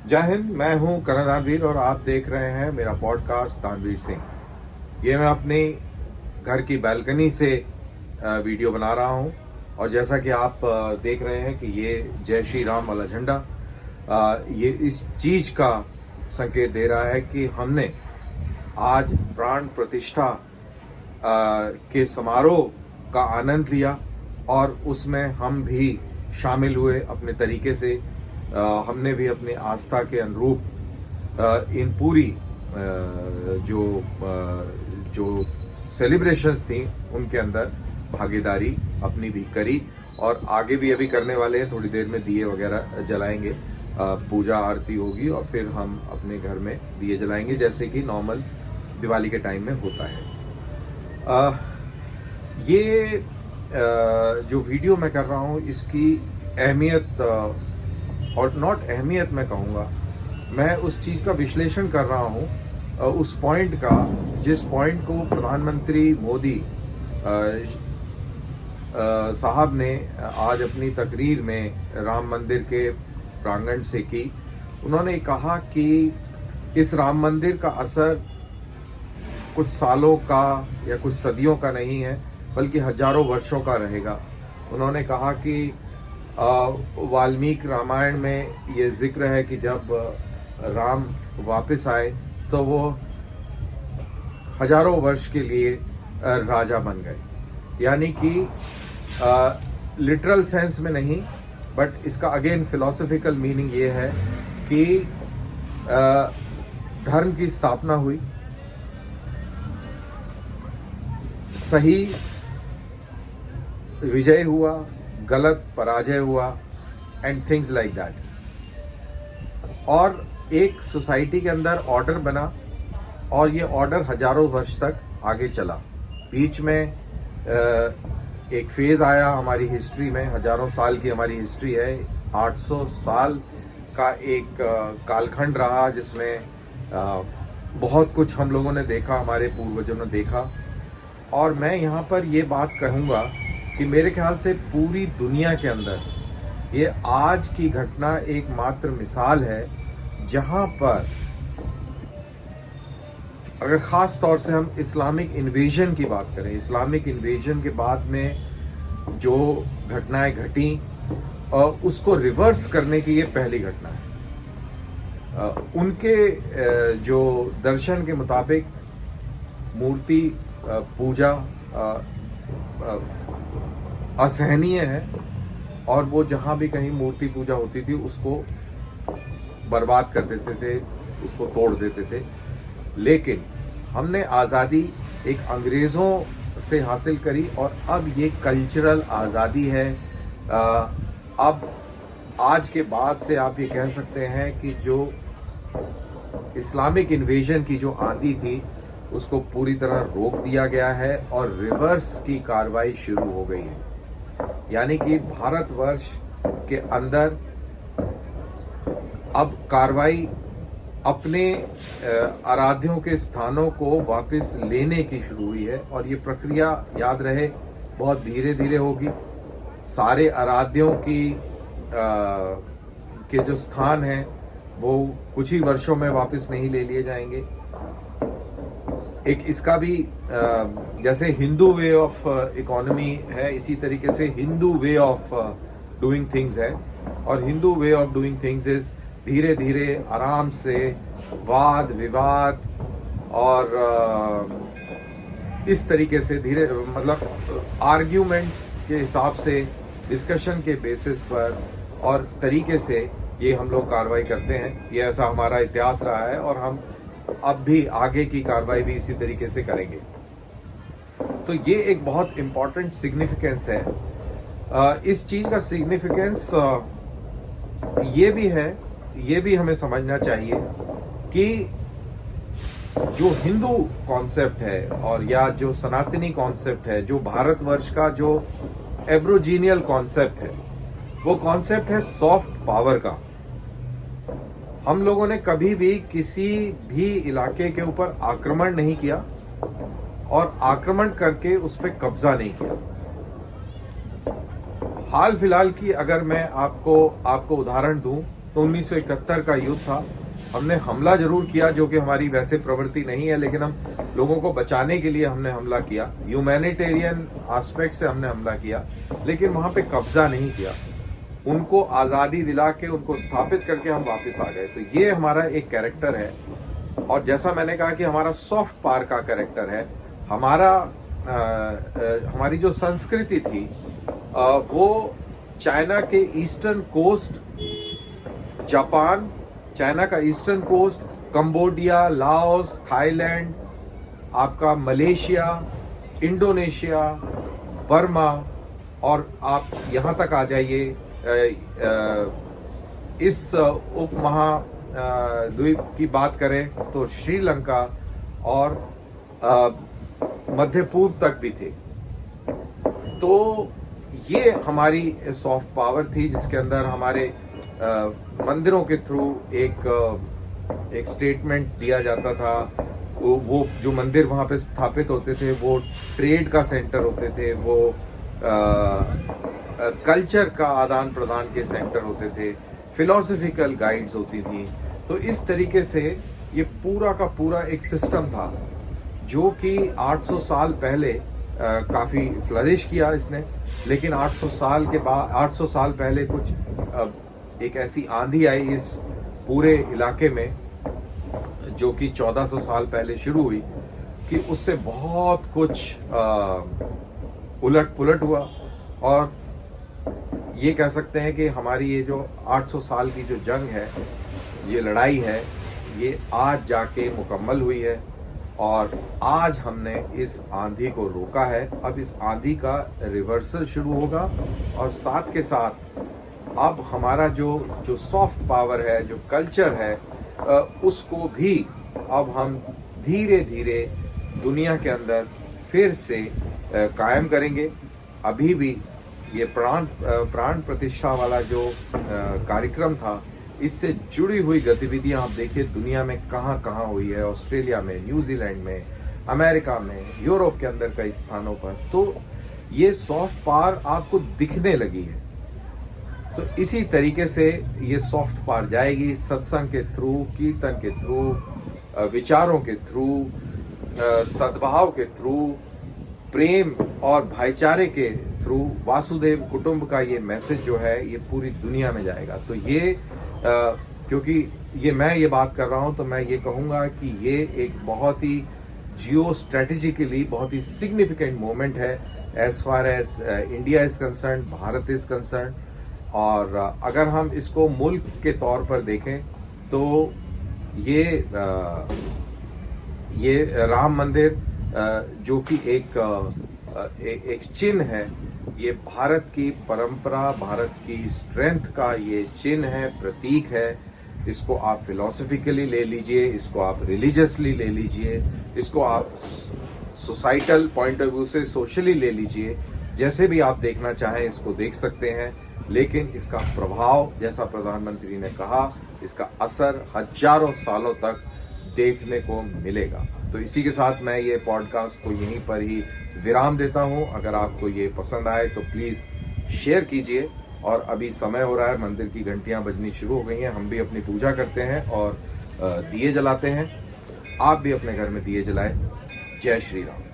जय हिंद। मैं हूं करण दानवीर और आप देख रहे हैं मेरा पॉडकास्ट दानवीर सिंह। ये मैं अपने घर की बालकनी से वीडियो बना रहा हूं और जैसा कि आप देख रहे हैं कि ये जय श्री राम वाला झंडा ये इस चीज का संकेत दे रहा है कि हमने आज प्राण प्रतिष्ठा के समारोह का आनंद लिया और उसमें हम भी शामिल हुए अपने तरीके से। हमने भी अपनी आस्था के अनुरूप इन पूरी जो सेलिब्रेशंस थी उनके अंदर भागीदारी अपनी भी करी और आगे भी अभी करने वाले हैं। थोड़ी देर में दिए वगैरह जलाएंगे, पूजा आरती होगी और फिर हम अपने घर में दिए जलाएंगे जैसे कि नॉर्मल दिवाली के टाइम में होता है। ये जो वीडियो मैं कर रहा हूँ इसकी अहमियत और नॉट अहमियत मैं कहूँगा, मैं उस चीज़ का विश्लेषण कर रहा हूँ उस पॉइंट का जिस पॉइंट को प्रधानमंत्री मोदी साहब ने आज अपनी तकरीर में राम मंदिर के प्रांगण से की। उन्होंने कहा कि इस राम मंदिर का असर कुछ सालों का या कुछ सदियों का नहीं है बल्कि हजारों वर्षों का रहेगा। उन्होंने कहा कि वाल्मीकि रामायण में ये जिक्र है कि जब राम वापस आए तो वो हजारों वर्ष के लिए राजा बन गए, यानी कि लिटरल सेंस में नहीं बट इसका अगेन फिलोसफिकल मीनिंग ये है कि धर्म की स्थापना हुई, सही विजय हुआ, गलत पराजय हुआ एंड थिंग्स लाइक दैट। और एक सोसाइटी के अंदर ऑर्डर बना और ये ऑर्डर हजारों वर्ष तक आगे चला। बीच में एक फेज आया हमारी हिस्ट्री में, हजारों साल की हमारी हिस्ट्री है, 800 साल का एक कालखंड रहा जिसमें बहुत कुछ हम लोगों ने देखा, हमारे पूर्वजों ने देखा। और मैं यहाँ पर ये बात कहूँगा कि मेरे ख्याल से पूरी दुनिया के अंदर ये आज की घटना एकमात्र मिसाल है जहाँ पर अगर ख़ास तौर से हम इस्लामिक इन्वेजन की बात करें, इस्लामिक इन्वेजन के बाद में जो घटनाएं घटी उसको रिवर्स करने की ये पहली घटना है। उनके जो दर्शन के मुताबिक मूर्ति पूजा असहनीय है और वो जहाँ भी कहीं मूर्ति पूजा होती थी उसको बर्बाद कर देते थे, उसको तोड़ देते थे। लेकिन हमने आज़ादी एक अंग्रेज़ों से हासिल करी और अब ये कल्चरल आज़ादी है। अब आज के बाद से आप ये कह सकते हैं कि जो इस्लामिक इन्वेजन की जो आंधी थी उसको पूरी तरह रोक दिया गया है और रिवर्स की कार्रवाई शुरू हो गई है। यानी कि भारतवर्ष के अंदर अब कार्रवाई अपने आराध्यों के स्थानों को वापस लेने की शुरू हुई है और ये प्रक्रिया याद रहे बहुत धीरे धीरे होगी। सारे आराध्यों की के जो स्थान हैं वो कुछ ही वर्षों में वापस नहीं ले लिए जाएंगे। एक इसका भी जैसे हिंदू वे ऑफ इकोनॉमी है, इसी तरीके से Hindu way of doing things है। और Hindu way of doing things is धीरे धीरे आराम से वाद विवाद और इस तरीके से धीरे मतलब आर्ग्यूमेंट्स के हिसाब से, डिस्कशन के बेसिस पर और तरीके से ये हम लोग कार्रवाई करते हैं। ये ऐसा हमारा इतिहास रहा है और हम अब भी आगे की कार्रवाई भी इसी तरीके से करेंगे। तो ये एक बहुत इम्पॉर्टेंट सिग्निफिकेंस है। इस चीज़ का सिग्निफिकेंस ये भी है, ये भी हमें समझना चाहिए कि जो हिंदू कॉन्सेप्ट है और या जो सनातनी कॉन्सेप्ट है, जो भारतवर्ष का जो एब्रोजीनियल कॉन्सेप्ट है, वो कॉन्सेप्ट है सॉफ्ट पावर का। हम लोगों ने कभी भी किसी भी इलाके के ऊपर आक्रमण नहीं किया और आक्रमण करके उस पर कब्जा नहीं किया। हाल फिलहाल की अगर मैं आपको उदाहरण दूं तो 1971 का युद्ध था। हमने हमला जरूर किया, जो कि हमारी वैसे प्रवृत्ति नहीं है, लेकिन हम लोगों को बचाने के लिए हमने हमला किया, ह्यूमैनिटेरियन एस्पेक्ट से हमने हमला किया, लेकिन वहां पे कब्जा नहीं किया। उनको आज़ादी दिला के उनको स्थापित करके हम वापस आ गए। तो ये हमारा एक कैरेक्टर है। और जैसा मैंने कहा कि हमारा सॉफ्ट पावर का कैरेक्टर है। हमारी जो संस्कृति थी वो चाइना के ईस्टर्न कोस्ट, जापान, चाइना का eastern coast, Cambodia, Laos, Thailand, आपका मलेशिया, इंडोनेशिया, बर्मा, और आप यहाँ तक आ जाइए इस उपमहाद्वीप की बात करें तो श्रीलंका और मध्य पूर्व तक भी थे। तो ये हमारी सॉफ्ट पावर थी, जिसके अंदर हमारे मंदिरों के थ्रू एक स्टेटमेंट दिया जाता था। वो जो मंदिर वहाँ पे स्थापित होते थे वो ट्रेड का सेंटर होते थे, वो कल्चर का आदान प्रदान के सेंटर होते थे, फिलोसफिकल गाइड्स होती थी। तो इस तरीके से ये पूरा का पूरा एक सिस्टम था जो कि 800 साल पहले काफ़ी फ्लरिश किया इसने। लेकिन 800 साल के बाद 800 साल पहले कुछ एक ऐसी आंधी आई इस पूरे इलाके में, जो कि 1400 साल पहले शुरू हुई, कि उससे बहुत कुछ उलट पुलट हुआ। और ये कह सकते हैं कि हमारी ये जो 800 साल की जो जंग है, ये लड़ाई है, ये आज जाके मुकम्मल हुई है। और आज हमने इस आंधी को रोका है। अब इस आंधी का रिवर्सल शुरू होगा, और साथ के साथ अब हमारा जो सॉफ्ट पावर है, जो कल्चर है, उसको भी अब हम धीरे धीरे दुनिया के अंदर फिर से कायम करेंगे। अभी भी ये प्राण प्रतिष्ठा वाला जो कार्यक्रम था, इससे जुड़ी हुई गतिविधियां आप देखिए दुनिया में कहाँ कहाँ हुई है। ऑस्ट्रेलिया में, न्यूजीलैंड में, अमेरिका में, यूरोप के अंदर कई स्थानों पर। तो ये सॉफ्ट पावर आपको दिखने लगी है। तो इसी तरीके से ये सॉफ्ट पावर जाएगी सत्संग के थ्रू, कीर्तन के थ्रू, विचारों के थ्रू, सद्भाव के थ्रू, प्रेम और भाईचारे के थ्रू। वासुदेव कुटुंब का ये मैसेज जो है ये पूरी दुनिया में जाएगा। तो ये क्योंकि मैं ये बात कर रहा हूँ, तो मैं ये कहूँगा कि ये एक बहुत ही जियो स्ट्रेटेजिकली बहुत ही सिग्निफिकेंट मोमेंट है as far as India is concerned, Bharat is concerned. और अगर हम इसको मुल्क के तौर पर देखें तो ये राम मंदिर जो कि एक चिन्ह है, ये भारत की परंपरा, भारत की स्ट्रेंथ का ये चिन्ह है, प्रतीक है। इसको आप फिलोसफिकली ले लीजिए, इसको आप रिलीजियसली ले लीजिए, इसको आप सोसाइटल पॉइंट ऑफ व्यू से सोशली ले लीजिए, जैसे भी आप देखना चाहें इसको देख सकते हैं। लेकिन इसका प्रभाव, जैसा प्रधानमंत्री ने कहा, इसका असर हजारों सालों तक देखने को मिलेगा। तो इसी के साथ मैं ये पॉडकास्ट को यहीं पर ही विराम देता हूँ। अगर आपको ये पसंद आए तो प्लीज़ शेयर कीजिए। और अभी समय हो रहा है, मंदिर की घंटियाँ बजनी शुरू हो गई हैं। हम भी अपनी पूजा करते हैं और दिए जलाते हैं। आप भी अपने घर में दिए जलाएं। जय श्री राम।